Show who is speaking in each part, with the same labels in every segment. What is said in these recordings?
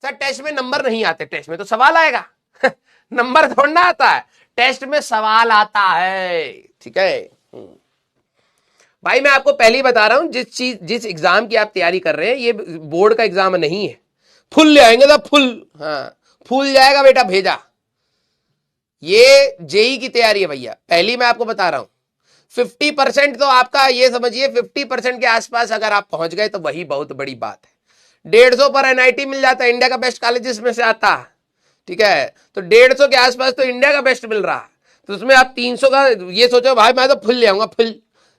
Speaker 1: Sir test में number नहीं आते, टेस्ट में तो सवाल आएगा नंबर थोड़ा ना आता है, टेस्ट में सवाल आता है। ठीक है भाई, मैं आपको पहले ही बता रहा हूं, जिस एग्जाम की आप तैयारी कर रहे हैं ये बोर्ड का एग्जाम नहीं है। फुल ले आएंगे तो फुल, हाँ फुल जाएगा बेटा भेजा। ये जेई की तैयारी है भैया, पहली मैं आपको बता रहा हूं। 50% तो आपका ये समझिए, 50% के आसपास अगर आप पहुंच गए तो वही बहुत बड़ी बात है। 150 पर एनआईटी मिल जाता है, इंडिया का बेस्ट कॉलेजेस में से आता है। ठीक है, तो 150 के आसपास तो इंडिया का बेस्ट मिल रहा है, तो उसमें आप 300 का ये सोचो भाई मैं तो फुल ले आऊंगा, फुल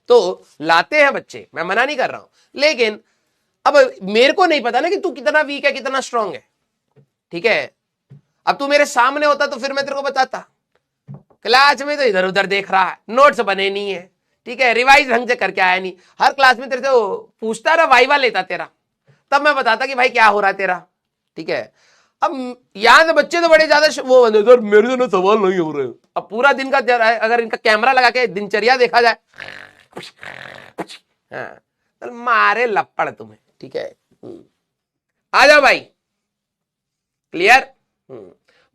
Speaker 1: तो लाते हैं बच्चे, मैं मना नहीं कर रहा हूं, लेकिन अब मेरे को नहीं पता ना कि तू कितना वीक है कितना स्ट्रांग है। ठीक है, अब तू मेरे सामने होता तो फिर मैं तेरे को बताता। क्लास में तो इधर उधर देख रहा है, नोट्स बने नहीं है, ठीक है, रिवाइज ढंग से करके आया नहीं, हर क्लास में तेरे से पूछता रहा, वाइवा लेता तेरा, तब मैं बताता कि भाई क्या हो रहा है तेरा। ठीक है, अब यहां से बच्चे तो बड़े ज्यादा वो बंदे, सर मेरे से ना सवाल नहीं हो रहे। अब पूरा दिन का अगर इनका कैमरा लगा के दिनचर्या देखा जाए, हाँ, तो मारे लपड़ तुम्हें। ठीक है, आ जाओ भाई, clear.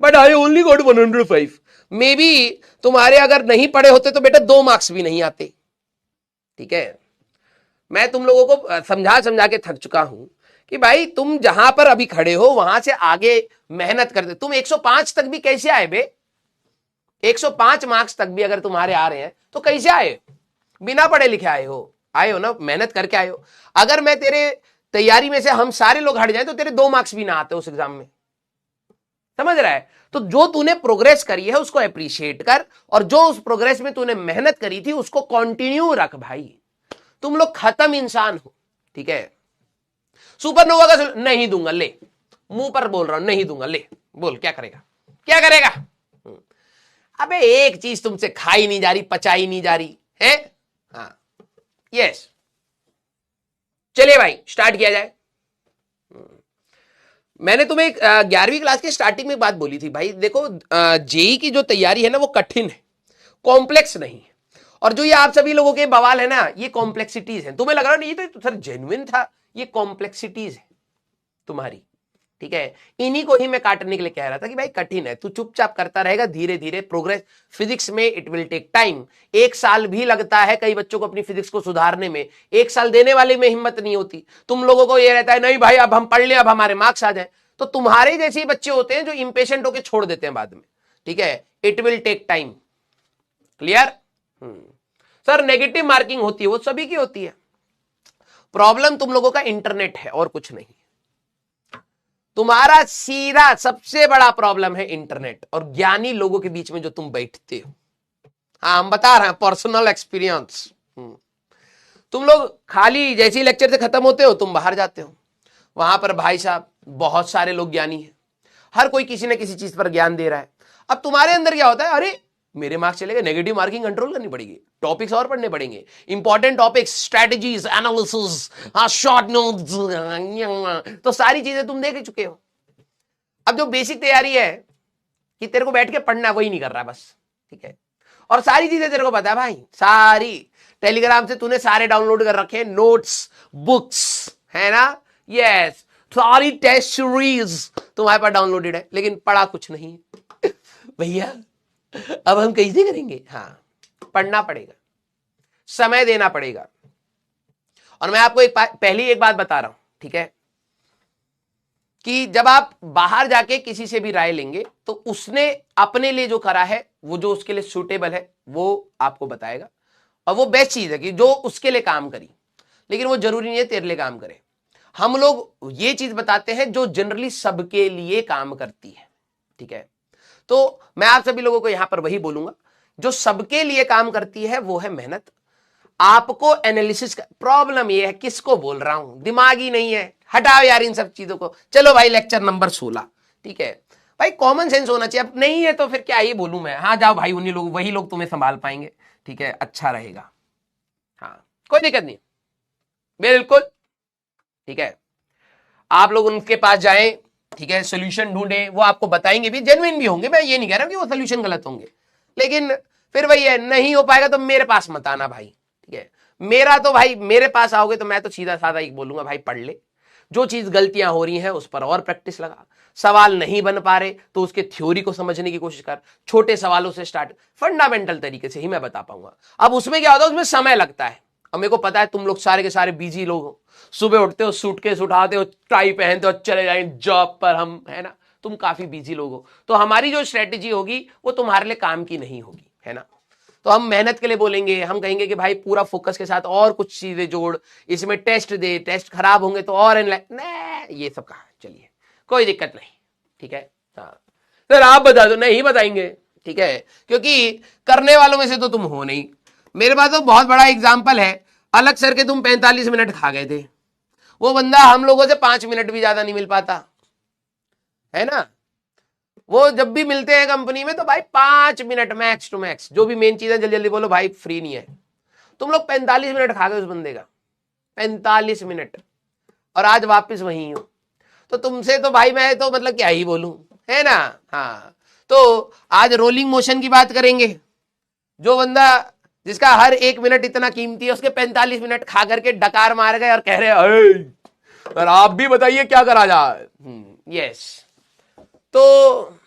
Speaker 1: But I only got 105। May be तुम्हारे अगर नहीं पढ़े होते तो बेटा 2 मार्क्स भी नहीं आते। ठीक है, मैं तुम लोगों को समझा समझा के थक चुका हूं कि भाई तुम जहां पर अभी खड़े हो वहां से आगे मेहनत करते। तुम 105 तक भी कैसे आए बे? 105 मार्क्स तक भी अगर तुम्हारे आ रहे हैं तो कैसे आए? बिना पढ़े लिखे आए हो ना, मेहनत करके आए हो। अगर मैं तेरे तैयारी में से हम सारे लोग हट जाए तो तेरे 2 मार्क्स भी ना आते उस एग्जाम में, समझ रहा है? तो जो तूने प्रोग्रेस करी है उसको अप्रिशिएट कर, और जो उस प्रोग्रेस में तूने मेहनत करी थी उसको कंटिन्यू रख भाई। तुम लोग खत्म इंसान हो। ठीक है, सुपरनोवा का नहीं दूंगा, ले मुंह पर बोल रहा हूं, नहीं दूंगा, ले बोल क्या करेगा, क्या करेगा? अबे एक चीज तुमसे खाई नहीं जा रही, पचाई नहीं जा रही है। हाँ यस, चलिए भाई स्टार्ट किया जाए। मैंने तुम्हें 11वीं क्लास के स्टार्टिंग में बात बोली थी भाई, देखो जेई की जो तैयारी है ना वो कठिन है, कॉम्प्लेक्स नहीं है। और जो ये आप सभी लोगों के बवाल है ना, ये कॉम्प्लेक्सिटीज है। तुम्हें लग रहा नहीं तो सर जेन्युइन था, ये कॉम्प्लेक्सिटीज है तुम्हारी। ठीक है, इन्हीं को ही मैं काटने के लिए कह रहा था कि भाई कठिन है, तू चुपचाप करता रहेगा, धीरे धीरे प्रोग्रेस। फिजिक्स में इट विल टेक टाइम, 1 साल भी लगता है कई बच्चों को अपनी फिजिक्स को सुधारने में। 1 साल देने वाले में हिम्मत नहीं होती। तुम लोगों को ये रहता है नहीं भाई अब हम पढ़ लें, अब हमारे मार्क्स आ जाए। तो तुम्हारे जैसे ही बच्चे होते हैं जो इंपेशेंट होकर छोड़ देते हैं बाद में। ठीक है, it will take time, clear. Sir negative marking होती है, वो सभी की होती है। प्रॉब्लम तुम लोगों का इंटरनेट है और कुछ नहीं। तुम्हारा सीधा सबसे बड़ा प्रॉब्लम है इंटरनेट और ज्ञानी लोगों के बीच में जो तुम बैठते हो। हाँ हम बता रहे हैं, पर्सनल एक्सपीरियंस। तुम लोग खाली जैसे ही लेक्चर से खत्म होते हो तुम बाहर जाते हो, वहां पर भाई साहब बहुत सारे लोग ज्ञानी हैं, हर कोई किसी न किसी चीज पर ज्ञान दे रहा है। अब तुम्हारे अंदर क्या होता है, अरे मेरे मार्क्स चले गए, नेगेटिव मार्किंग कंट्रोल करनी पड़ेगी, टॉपिक्स और पढ़ने पड़ेंगे, इंपॉर्टेंट टॉपिक्स, स्ट्रेटजीज, एनालिसिस, हाँ शॉर्ट नोट्स, तो सारी चीजें तुम देख चुके हो। अब जो बेसिक तैयारी है कि तेरे को बैठ के पढ़ना, वही नहीं कर रहा बस। ठीक है, और सारी चीजें तेरे को पता है भाई, सारी टेलीग्राम से तूने सारे डाउनलोड कर रखे हैं, नोट्स, बुक्स, है ना, यस, सारी टेस्ट सीरीज तुम्हारे पास डाउनलोडेड है, लेकिन पढ़ा कुछ नहीं है भैया। अब हम कैसे करेंगे? हाँ पढ़ना पड़ेगा, समय देना पड़ेगा। और मैं आपको पहली एक बात बता रहा हूं, ठीक है, कि जब आप बाहर जाके किसी से भी राय लेंगे तो उसने अपने लिए जो करा है, वो जो उसके लिए सूटेबल है वो आपको बताएगा, और वो बेस्ट चीज है कि जो उसके लिए काम करी, लेकिन वो जरूरी नहीं है तेरे लिए काम करे। हम लोग ये चीज बताते हैं जो जनरली सबके लिए काम करती है। ठीक है, तो मैं आप सभी लोगों को यहां पर वही बोलूंगा, जो सबके लिए काम करती है वो है मेहनत। आपको एनालिसिस का प्रॉब्लम ये है, किसको बोल रहा हूं, दिमाग ही नहीं है, हटाओ यार इन सब चीजों को। चलो भाई लेक्चर नंबर 16, ठीक है भाई, कॉमन सेंस होना चाहिए। अब नहीं है तो फिर क्या ही बोलूं मैं। हाँ जाओ भाई, उन्हीं लोग, वही लोग तुम्हें संभाल पाएंगे। ठीक है, अच्छा रहेगा, हाँ कोई दिक्कत नहीं, बिल्कुल। ठीक है, आप लोग उनके पास जाएं, ठीक है, सोल्यूशन ढूंढे, वो आपको बताएंगे भी, जेन्युइन भी होंगे। मैं ये नहीं कह रहा कि वो सोल्यूशन गलत होंगे, लेकिन फिर वही है, नहीं हो पाएगा तो मेरे पास मत आना भाई। ठीक है, मेरा तो भाई, मेरे पास आओगे तो मैं तो सीधा साधा ही बोलूंगा भाई पढ़ ले, जो चीज गलतियां हो रही हैं उस पर और प्रैक्टिस लगा, सवाल नहीं बन पा रहे तो उसके थ्योरी को समझने की कोशिश कर, छोटे सवालों से स्टार्ट, फंडामेंटल तरीके से ही मैं बता पाऊंगा। अब उसमें क्या होता है, उसमें समय लगता है। अब मेरे को पता है तुम लोग सारे के सारे बिजी लोग हो, सुबह उठते हो, सूटकेस उठाते हो, टाई पहनते हो, चले जाएंगे जॉब पर हम, है ना, तुम काफी बिजी लोग हो, तो हमारी जो स्ट्रेटेजी होगी वो तुम्हारे लिए काम की नहीं होगी, है ना। तो हम मेहनत के लिए बोलेंगे, हम कहेंगे कि भाई पूरा फोकस के साथ और कुछ चीजें जोड़, इसमें टेस्ट दे, टेस्ट खराब होंगे तो और ये सब कहा, चलिए कोई दिक्कत नहीं, ठीक है। हाँ सर आप बता दो, नहीं बताएंगे, ठीक है, क्योंकि करने वालों में से तो तुम हो नहीं। मेरे पास तो बहुत बड़ा एग्जाम्पल है, अलग सर के तुम 45 मिनट खा गए थे, वो बंदा हम लोगों से 5 मिनट भी ज्यादा नहीं मिल पाता, है ना। वो जब भी मिलते हैं कंपनी में तो भाई 5 मिनट मैक्स टू मैक्स, जो भी मेन चीज है जल्दी जल्दी बोलो भाई, फ्री नहीं है। तुम लोग 45 मिनट खा गए उस बंदे का, 45 मिनट, और आज वापस वहीं हो। तो तुमसे तो भाई मैं तो मतलब क्या ही बोलूं, है ना। हाँ तो आज रोलिंग मोशन की बात करेंगे। जो बंदा जिसका हर 1 मिनट इतना कीमती है, उसके 45 मिनट खा करके डकार मार गए और कह रहे और आप भी बताइए क्या करा जाए। यस, तो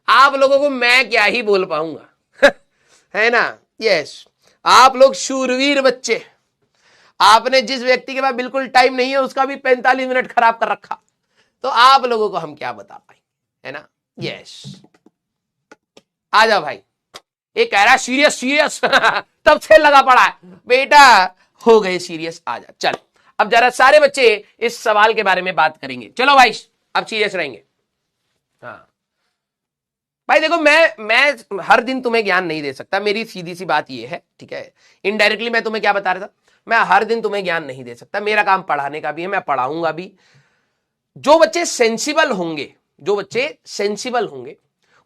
Speaker 1: आप लोगों को मैं क्या ही बोल पाऊंगा है ना। यस, आप लोग शूरवीर बच्चे, आपने जिस व्यक्ति के पास बिल्कुल टाइम नहीं है उसका भी 45 मिनट खराब कर रखा, तो आप लोगों को हम क्या बता पाएंगे, है ना। यस, आ जाओ भाई, ये कह रहा है सीरियस सीरियस तब से लगा पड़ा है बेटा, हो गए सीरियस, आ जा चल। अब जरा सारे बच्चे इस सवाल के बारे में बात करेंगे, चलो भाई अब सीरियस रहेंगे। हाँ भाई देखो, मैं हर दिन तुम्हें ज्ञान नहीं दे सकता, मेरी सीधी सी बात ये है, ठीक है। इनडायरेक्टली मैं तुम्हें क्या बता रहा था, मैं हर दिन तुम्हें ज्ञान नहीं दे सकता, मेरा काम पढ़ाने का भी है, मैं पढ़ाऊंगा भी। जो बच्चे सेंसिबल होंगे, जो बच्चे सेंसिबल होंगे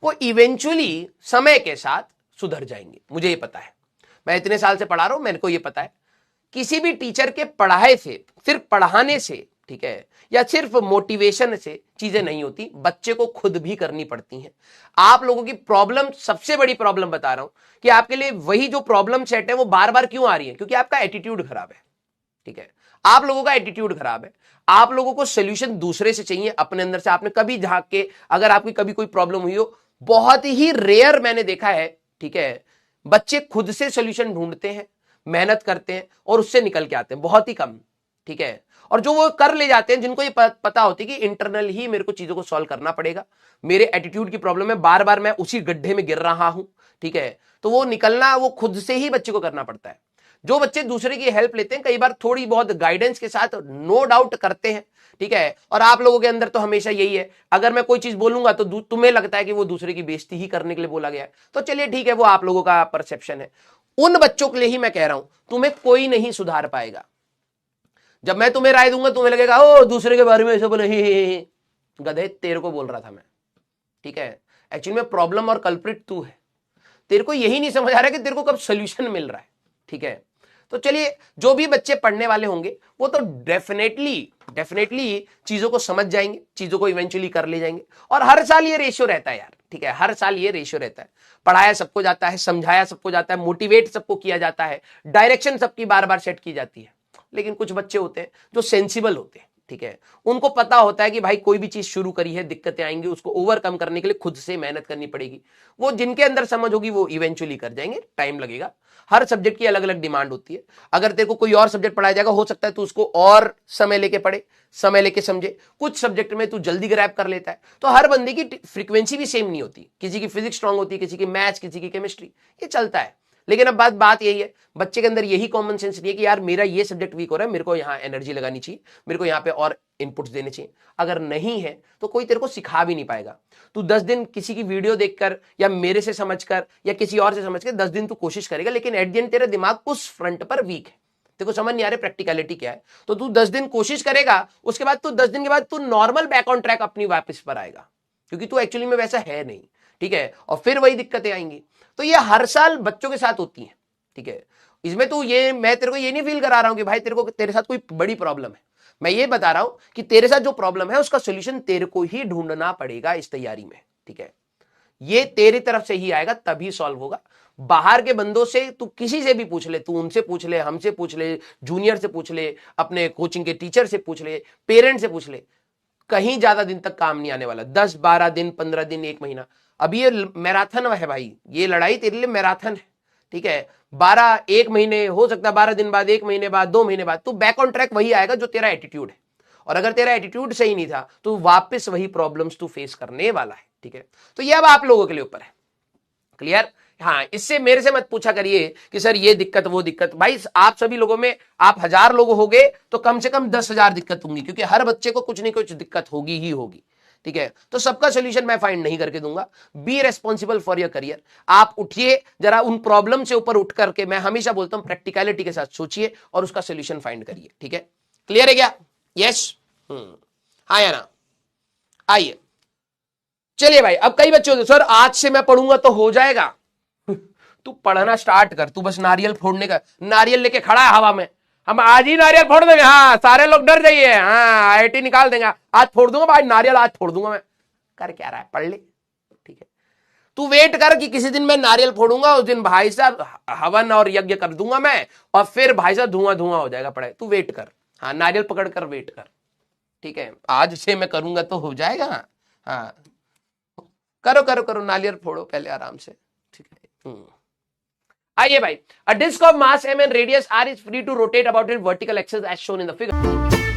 Speaker 1: वो इवेंचुअली समय के साथ सुधर जाएंगे, मुझे ये पता है। मैं इतने साल से पढ़ा रहा हूं, मेरे को ये पता है, किसी भी टीचर के पढ़ाए से, सिर्फ पढ़ाने से, ठीक है, या सिर्फ मोटिवेशन से चीजें नहीं होती, बच्चे को खुद भी करनी पड़ती हैं। आप लोगों की प्रॉब्लम, सबसे बड़ी प्रॉब्लम बता रहा हूं कि आपके लिए वही जो प्रॉब्लम सेट है वो बार बार क्यों आ रही है, क्योंकि आपका एटीट्यूड खराब है, ठीक है। आप लोगों का एटीट्यूड खराब है, आप लोगों को सोल्यूशन दूसरे से चाहिए, अपने अंदर से आपने कभी झांक के, अगर आपकी कभी कोई प्रॉब्लम हुई हो, बहुत ही रेयर मैंने देखा है, ठीक है, बच्चे खुद से सोल्यूशन ढूंढते हैं, मेहनत करते हैं और उससे निकल के आते हैं, बहुत ही कम, ठीक है। और जो वो कर ले जाते हैं, जिनको ये पता होती है कि इंटरनल ही मेरे को चीजों को सॉल्व करना पड़ेगा, मेरे एटीट्यूड की प्रॉब्लम है, बार बार मैं उसी गड्ढे में गिर रहा हूं, ठीक है, तो वो निकलना वो खुद से ही बच्चे को करना पड़ता है। जो बच्चे दूसरे की हेल्प लेते हैं, कई बार थोड़ी बहुत गाइडेंस के साथ नो डाउट करते हैं, ठीक है। और आप लोगों के अंदर तो हमेशा यही है, अगर मैं कोई चीज बोलूंगा तो तुम्हें लगता है कि वो दूसरे की बेइज्जती ही करने के लिए बोला गया है, तो चलिए ठीक है, वो आप लोगों का परसेप्शन है। उन बच्चों के लिए ही मैं कह रहा हूं, तुम्हें कोई नहीं सुधार पाएगा। जब मैं तुम्हें राय दूंगा तुम्हें लगेगा ओ दूसरे के बारे में ऐसे बोले, ही गधे तेरे को बोल रहा था मैं, ठीक है। एक्चुअली में प्रॉब्लम और कल्प्रिट तू है, तेरे को यही नहीं समझ आ रहा है कि तेरे को कब सोल्यूशन मिल रहा है, ठीक है। तो चलिए, जो भी बच्चे पढ़ने वाले होंगे वो तो डेफिनेटली चीजों को समझ जाएंगे, चीजों को इवेंचुअली कर ले जाएंगे। और हर साल ये रेशियो रहता है यार, ठीक है, हर साल ये रेशियो रहता है, पढ़ाया सबको जाता है, समझाया सबको जाता है, मोटिवेट सबको किया जाता है, डायरेक्शन सबकी बार बार सेट की जाती है। लेकिन कुछ बच्चे होते हैं जो सेंसिबल होते हैं, ठीक है, उनको पता होता है कि भाई कोई भी चीज शुरू करी है, दिक्कतें आएंगी, उसको ओवरकम करने के लिए खुद से मेहनत करनी पड़ेगी। वो जिनके अंदर समझ होगी वो इवेंचुअली कर जाएंगे, टाइम लगेगा। हर सब्जेक्ट की अलग अलग डिमांड होती है। अगर तेरे को कोई और सब्जेक्ट पढ़ाया जाएगा, हो सकता है तू उसको और समय लेके पढ़े, समय लेके समझे। कुछ सब्जेक्ट में तू जल्दी ग्रैब कर लेता है। तो हर बंदे की फ्रीक्वेंसी भी सेम नहीं होती, किसी की फिजिक्स स्ट्रांग होती है, किसी की मैथ्स, किसी की केमिस्ट्री, ये चलता है। लेकिन अब बात यही है, बच्चे के अंदर यही कॉमन सेंस नहीं है कि यार मेरा ये सब्जेक्ट वीक हो रहा है, मेरे को यहाँ एनर्जी लगानी चाहिए, मेरे को यहाँ पे और इनपुट्स देने चाहिए। अगर नहीं है तो कोई तेरे को सिखा भी नहीं पाएगा। तू 10 दिन किसी की वीडियो देखकर या मेरे से समझकर या किसी और से समझकर 10 दिन तू कोशिश करेगा, लेकिन एट द एंड तेरा दिमाग उस फ्रंट पर वीक है, तेरे को समझ नहीं आ रहा प्रैक्टिकलिटी क्या है। तो तू 10 दिन कोशिश करेगा, उसके बाद तू 10 दिन के बाद तू नॉर्मल बैक ऑन ट्रैक अपनी वापस पर आएगा, क्योंकि तू एक्चुअली में वैसा है नहीं, ठीक है। और फिर वही दिक्कतें आएंगी। तो ये हर साल बच्चों के साथ होती हैं, ठीक है। इसमें तू ये, मैं तेरे को ये नहीं फील करा रहा हूं कि भाई तेरे साथ कोई बड़ी प्रॉब्लम है। मैं ये बता रहा हूं कि तेरे साथ जो प्रॉब्लम है उसका सोल्यूशन तेरे को ही ढूंढना पड़ेगा इस तैयारी में, ठीक है। ये तेरी तरफ से ही आएगा, तभी सॉल्व होगा। बाहर के बंदों से तू किसी से भी पूछ ले, तू उनसे पूछ ले, हमसे पूछ ले, जूनियर से पूछ ले, अपने कोचिंग के टीचर से पूछ ले, पेरेंट से पूछ ले, कहीं ज्यादा दिन तक काम नहीं आने वाला। 10 12 दिन, 15 दिन, 1 महीना। अब ये मैराथन है भाई, ये लड़ाई तेरे लिए मैराथन है, ठीक है। 1 महीने हो सकता है, 12 दिन बाद, 1 महीने बाद, 2 महीने बाद तू बैक ऑन ट्रैक वही आएगा जो तेरा एटीट्यूड है। और अगर तेरा एटीट्यूड सही नहीं था तो वापस वही प्रॉब्लम्स तू फेस करने वाला है, ठीक है। तो ये अब आप लोगों के लिए ऊपर है। क्लियर? हाँ, इससे मेरे से मत पूछा करिए कि सर ये दिक्कत वो दिक्कत। भाई आप सभी लोगों में, आप 1000 लोग हो गए तो कम से कम 10,000 दिक्कत होंगी, क्योंकि हर बच्चे को कुछ नहीं कुछ दिक्कत होगी ही होगी, ठीक है। तो सबका सोल्यूशन मैं फाइंड नहीं करके दूंगा। B responsible for your career. आप उठिए जरा, उन प्रॉब्लम से ऊपर उठ करके, मैं हमेशा बोलता हूं प्रैक्टिकलिटी के साथ सोचिए और उसका सोल्यूशन फाइंड करिए, ठीक है। क्लियर है क्या? यस? हाँ या ना? आइए, चलिए भाई। अब कई बच्चे होते, सर आज से मैं पढ़ूंगा तो हो जाएगा। तू पढ़ना स्टार्ट कर, तू बस नारियल फोड़ने का, नारियल लेके खड़ा है हवा में, हम आज ही नारियल फोड़ देंगे, हाँ सारे लोग डर जाइए, हाँ आईआईटी निकाल देंगे, आज फोड़ दूंगा भाई नारियल, आज फोड़ दूंगा मैं। कर क्या रहा है? पढ़ ले, ठीक है। तू वेट कर कि किसी दिन मैं नारियल फोड़ूंगा, उस दिन भाई साहब हवन और यज्ञ कर दूंगा मैं, और फिर भाई साहब धुआं धुआं हो जाएगा पढ़ाई। तू वेट कर, हाँ नारियल पकड़ कर वेट कर, ठीक है। आज से मैं करूंगा तो हो जाएगा। हाँ करो करो करो, नारियल फोड़ो पहले आराम से, ठीक है। आइए भाई, a disk of mass m and radius r is free to rotate about its vertical axis as shown in the figure.